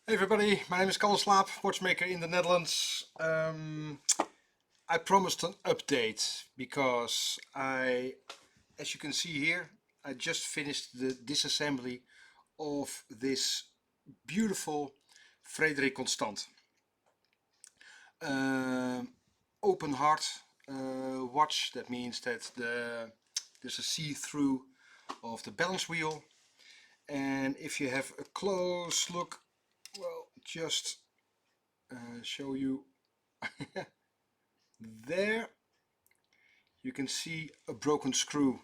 Hey everybody, my name is Kalle Slaap, watchmaker in the Netherlands. I promised an update because as you can see here, I just finished the disassembly of this beautiful Frederique Constant. Open heart watch, that means that there's a see-through of the balance wheel. And if you have a close look, well, just show you there you can see a broken screw,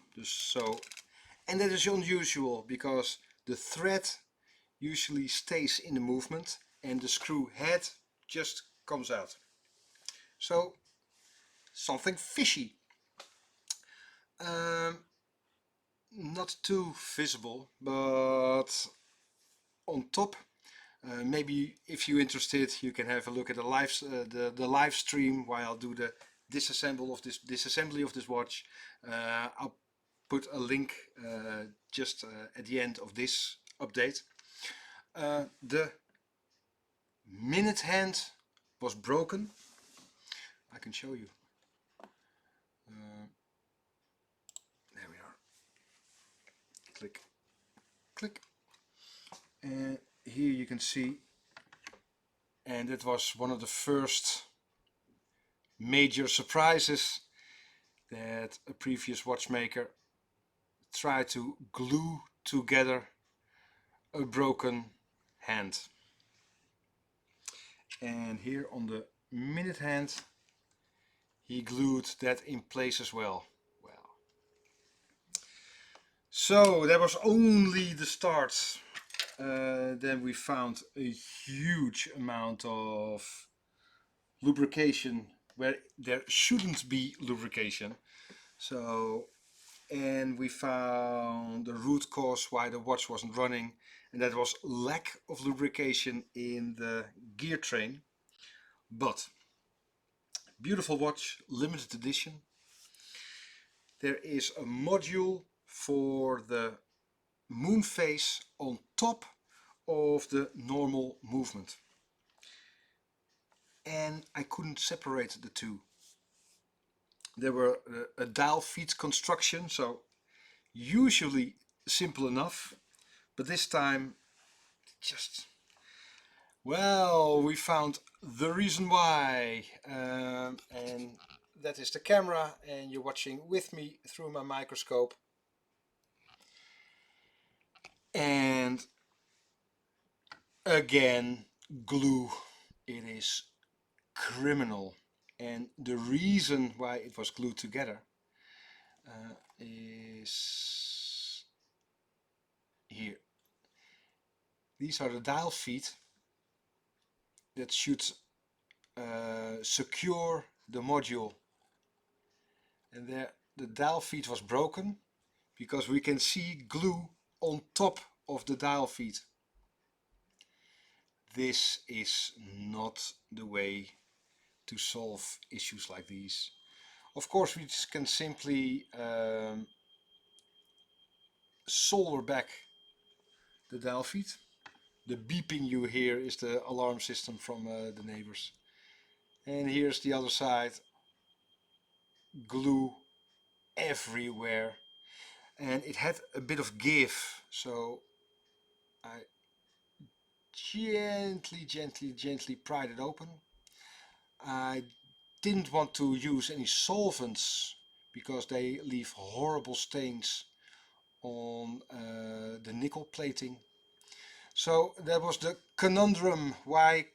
and that is unusual because the thread usually stays in the movement and the screw head just comes out, so something fishy. um, Not too visible, but on top, maybe if you're interested, you can have a look at the live stream while I'll do the disassembly of this watch. I'll put a link just at the end of this update. The minute hand was broken. I can show you. There we are. Click, click, and here you can see. And that was one of the first major surprises that a previous watchmaker tried to glue together a broken hand. And here on the minute hand he glued that in place as well. Well, so that was only the start. Then we found a huge amount of lubrication where there shouldn't be lubrication. And we found the root cause why the watch wasn't running, and that was lack of lubrication in the gear train. But beautiful watch, limited edition. There is a module for the moon phase on top of the normal movement, and I couldn't separate the two. There were a dial feet construction, so usually simple enough, but this time just, well, we found the reason why, and that is the camera, and you're watching with me through my microscope. And again, glue. It is criminal, and the reason why it was glued together is here. These are the dial feet that should secure the module, and there the dial feet was broken because we can see glue on top of the dial feet. This is not the way to solve issues like these. Of course, we can simply solder back the dial feet. The beeping you hear is the alarm system from the neighbors. And here's the other side. Glue everywhere. And it had a bit of give, so I gently pried it open. I didn't want to use any solvents because they leave horrible stains on the nickel plating. So that was the conundrum why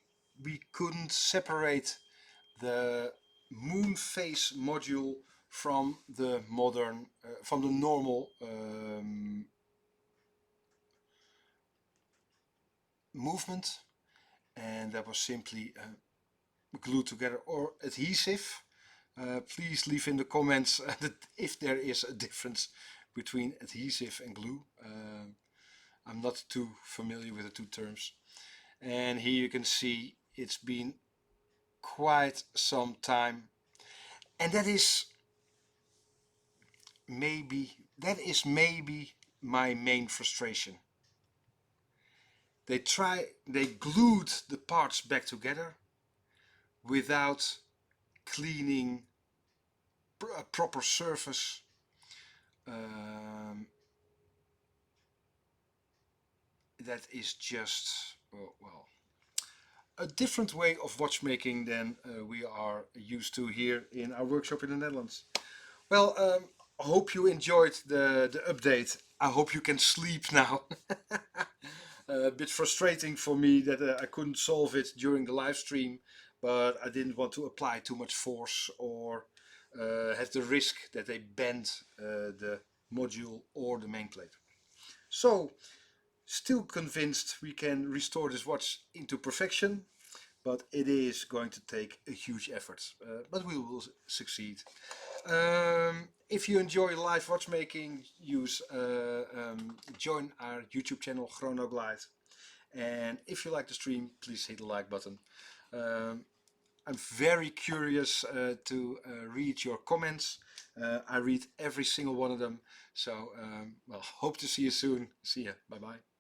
we couldn't separate the moon phase module from the normal movement, and that was simply glued together or adhesive. Please leave in the comments if there is a difference between adhesive and glue. I'm not too familiar with the two terms. And here you can see it's been quite some time, and that is maybe my main frustration. They glued the parts back together without cleaning a proper surface. Um, that is just, well, a different way of watchmaking than we are used to here in our workshop in the Netherlands. Well, I hope you enjoyed the update. I hope you can sleep now. A bit frustrating for me that I couldn't solve it during the live stream, but I didn't want to apply too much force or have the risk that they bend the module or the main plate. So, still convinced we can restore this watch into perfection, but it is going to take a huge effort, but we will succeed. If you enjoy live watchmaking, join our YouTube channel Chronoglide. And if you like the stream, please hit the like button. I'm very curious to read your comments. I read every single one of them. So, well, hope to see you soon. See ya. Bye bye.